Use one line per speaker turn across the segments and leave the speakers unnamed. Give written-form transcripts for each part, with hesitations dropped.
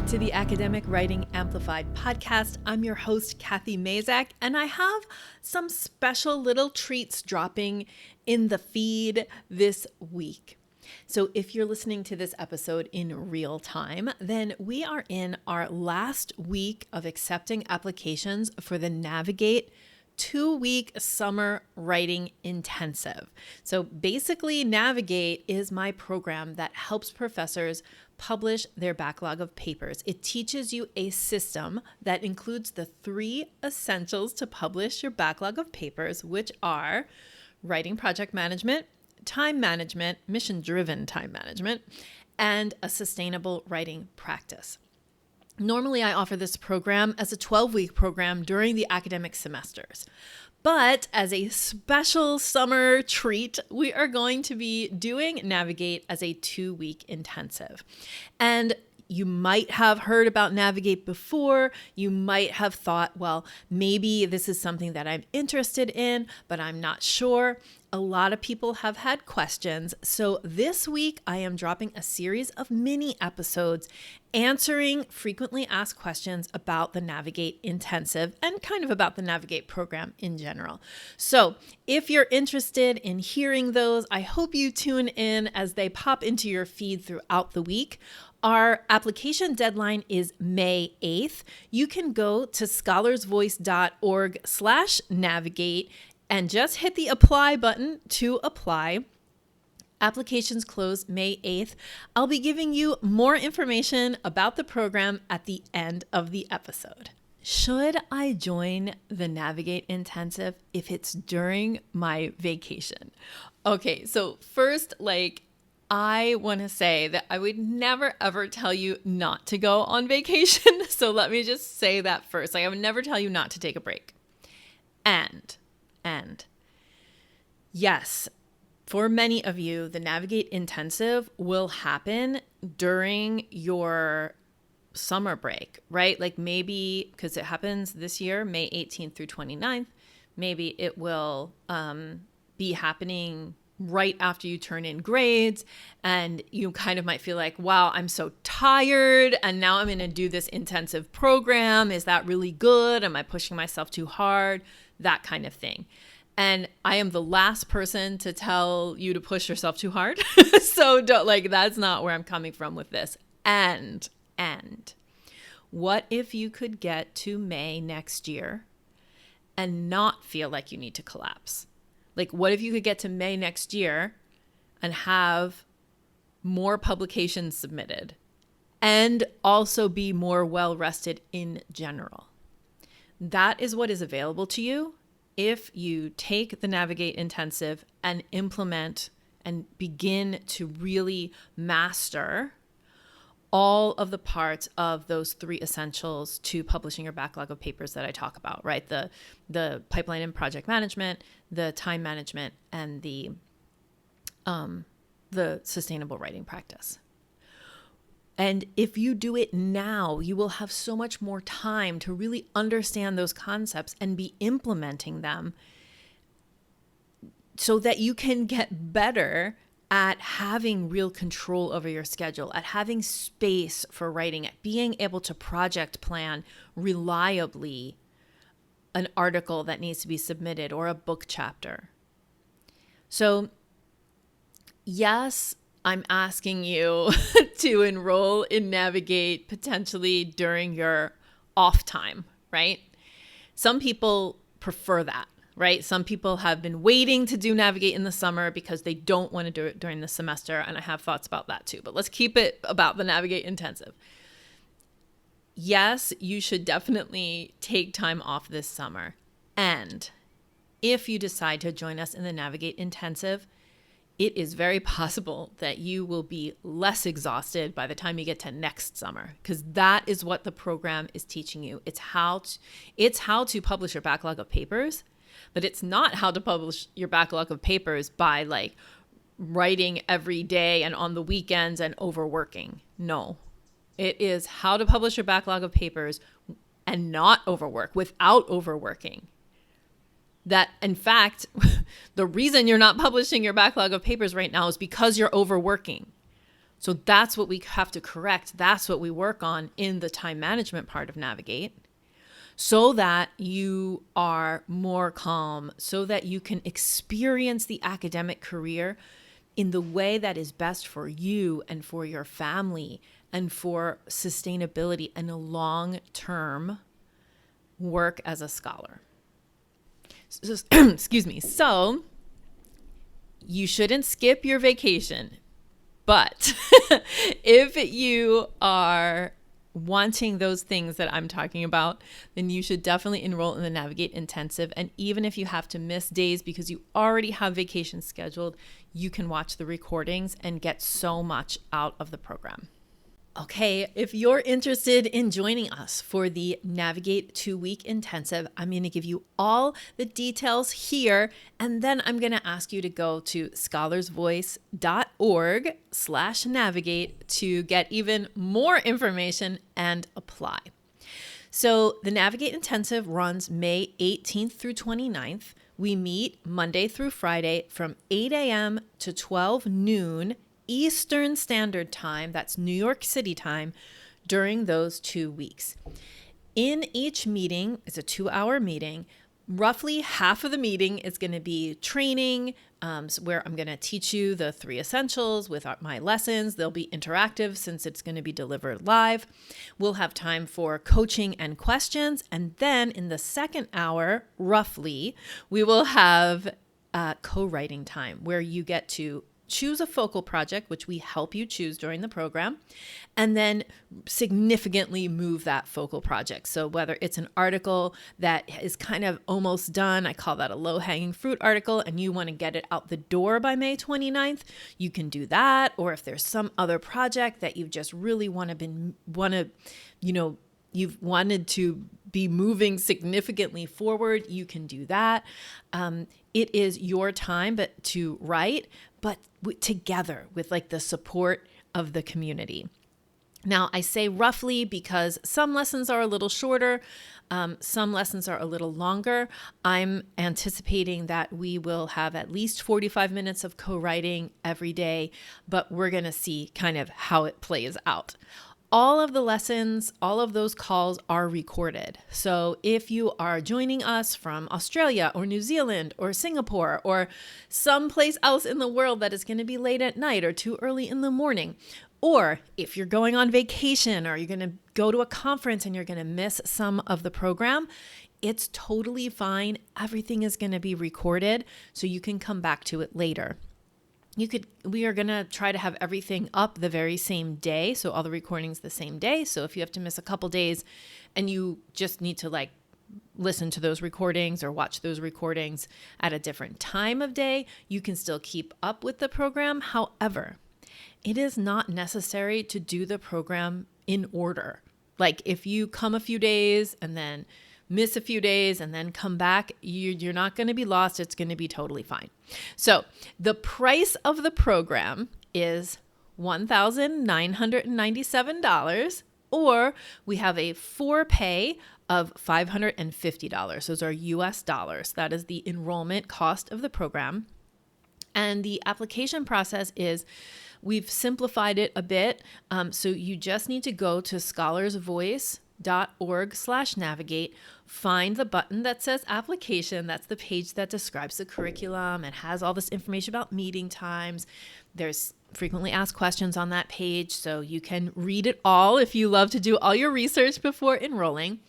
to the Academic Writing Amplified podcast. I'm your host, Kathy Mazak, and I have some special little treats dropping in the feed this week. So if you're listening to this episode in real time, then we are in our last week of accepting applications for the Navigate 2-week summer writing intensive. So basically, Navigate is my program that helps professors publish their backlog of papers. It teaches you a system that includes the 3 essentials to publish your backlog of papers, which are writing project management, time management, mission-driven time management, and a sustainable writing practice. Normally, I offer this program as a 12-week program during the academic semesters. But as a special summer treat, we are going to be doing Navigate as a 2-week intensive. And you might have heard about Navigate before. You might have thought, well, maybe this is something that I'm interested in, but I'm not sure. A lot of people have had questions. So this week, I am dropping a series of mini episodes answering frequently asked questions about the Navigate intensive and kind of about the Navigate program in general. So if you're interested in hearing those, I hope you tune in as they pop into your feed throughout the week. Our application deadline is May 8th. You can go to scholarsvoice.org/navigate and just hit the apply button to apply. Applications close May 8th. I'll be giving you more information about the program at the end of the episode. Should I join the Navigate intensive if it's during my vacation? Okay, so first, I want to say that I would never ever tell you not to go on vacation. So let me just say that first. I would never tell you not to take a break. And yes, for many of you, the Navigate intensive will happen during your summer break, right? Like maybe, because it happens this year, May 18th through 29th, maybe it will be happening right after you turn in grades, and you kind of might feel like, wow, I'm so tired, and now I'm going to do this intensive program. Is that really good? Am I pushing myself too hard? That kind of thing. And I am the last person to tell you to push yourself too hard. So that's not where I'm coming from with this. And what if you could get to May next year and not feel like you need to collapse? Like, what if you could get to May next year and have more publications submitted and also be more well-rested in general? That is what is available to you if you take the Navigate intensive and implement and begin to really master all of the parts of those 3 essentials to publishing your backlog of papers that I talk about, right? The pipeline and project management, the time management, and the sustainable writing practice. And if you do it now, you will have so much more time to really understand those concepts and be implementing them so that you can get better at having real control over your schedule, at having space for writing, at being able to project plan reliably an article that needs to be submitted or a book chapter. So, yes, I'm asking you to enroll in Navigate potentially during your off time, right? Some people prefer that, right? Some people have been waiting to do Navigate in the summer because they don't want to do it during the semester, and I have thoughts about that too. But let's keep it about the Navigate intensive. Yes, you should definitely take time off this summer. And if you decide to join us in the Navigate intensive, it is very possible that you will be less exhausted by the time you get to next summer, because that is what the program is teaching you. It's how to publish your backlog of papers, but it's not how to publish your backlog of papers by writing every day and on the weekends and overworking. No, it is how to publish your backlog of papers and not overwork, without overworking. That, in fact, the reason you're not publishing your backlog of papers right now is because you're overworking. So that's what we have to correct. That's what we work on in the time management part of Navigate, so that you are more calm, so that you can experience the academic career in the way that is best for you and for your family and for sustainability and a long-term work as a scholar. So, excuse me. So you shouldn't skip your vacation, but if you are wanting those things that I'm talking about, then you should definitely enroll in the Navigate Intensive. And even if you have to miss days because you already have vacations scheduled, you can watch the recordings and get so much out of the program. Okay, if you're interested in joining us for the Navigate 2-week intensive, I'm going to give you all the details here, and then I'm going to ask you to go to scholarsvoice.org/navigate to get even more information and apply. So the Navigate Intensive runs May 18th through 29th. We meet Monday through Friday from 8 a.m. to 12 noon Eastern Standard Time, that's New York City time, during those 2 weeks. In each meeting, it's a 2-hour meeting. Roughly half of the meeting is going to be training, where I'm going to teach you the 3 essentials with my lessons. They'll be interactive since it's going to be delivered live. We'll have time for coaching and questions. And then in the second hour, roughly, we will have co-writing time where you get to choose a focal project, which we help you choose during the program, and then significantly move that focal project. So whether it's an article that is kind of almost done, I call that a low-hanging fruit article, and you want to get it out the door by May 29th, you can do that. Or if there's some other project that you've just really you've wanted to be moving significantly forward, you can do that. It is your time to write, but together with like the support of the community. Now, I say roughly because some lessons are a little shorter, some lessons are a little longer. I'm anticipating that we will have at least 45 minutes of co-writing every day, but we're going to see kind of how it plays out. All of the lessons, all of those calls are recorded. So if you are joining us from Australia or New Zealand or Singapore or someplace else in the world that is going to be late at night or too early in the morning, or if you're going on vacation or you're going to go to a conference and you're going to miss some of the program, it's totally fine. Everything is going to be recorded so you can come back to it later. We are going to try to have everything up the very same day. So all the recordings the same day. So if you have to miss a couple days and you just need to listen to those recordings or watch those recordings at a different time of day, you can still keep up with the program. However, it is not necessary to do the program in order. Like if you come a few days and then miss a few days and then come back, you're not going to be lost. It's going to be totally fine. So the price of the program is $1,997, or we have a for-pay of $550. Those are US dollars. That is the enrollment cost of the program. And the application process is, we've simplified it a bit. So you just need to go to scholarsvoice.org/navigate, find the button that says application. That's the page that describes the curriculum and has all this information about meeting times. There's frequently asked questions on that page, so you can read it all if you love to do all your research before enrolling.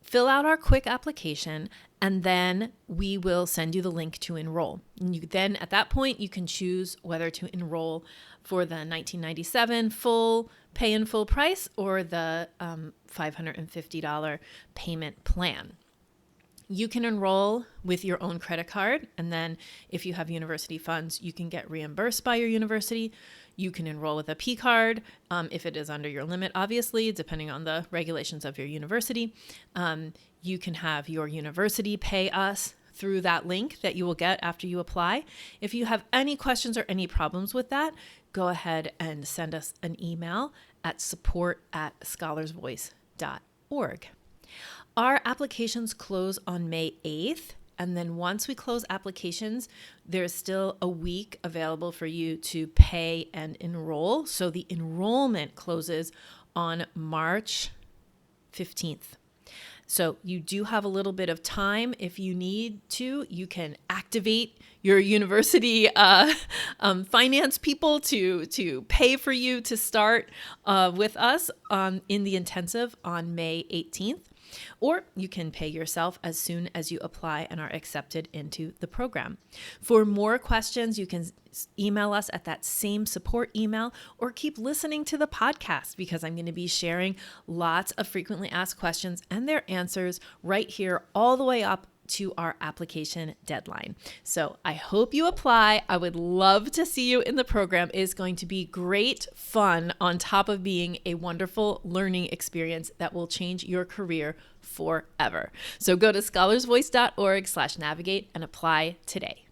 Fill out our quick application, and then we will send you the link to enroll. And then at that point, you can choose whether to enroll for the $1997 full pay in full price or the $550 payment plan. You can enroll with your own credit card, and then if you have university funds, you can get reimbursed by your university. You can enroll with a P card if it is under your limit, obviously, depending on the regulations of your university. You can have your university pay us through that link that you will get after you apply. If you have any questions or any problems with that, go ahead and send us an email at support@scholarsvoice.org. Our applications close on May 8th, And then once we close applications, there's still a week available for you to pay and enroll. So the enrollment closes on March 15th. So you do have a little bit of time. If you need to, you can activate your university finance people to pay for you to start with us in the intensive on May 18th. Or you can pay yourself as soon as you apply and are accepted into the program. For more questions, you can email us at that same support email, or keep listening to the podcast, because I'm going to be sharing lots of frequently asked questions and their answers right here all the way up to our application deadline. So I hope you apply. I would love to see you in the program. It is going to be great fun on top of being a wonderful learning experience that will change your career forever. So go to scholarsvoice.org/navigate and apply today.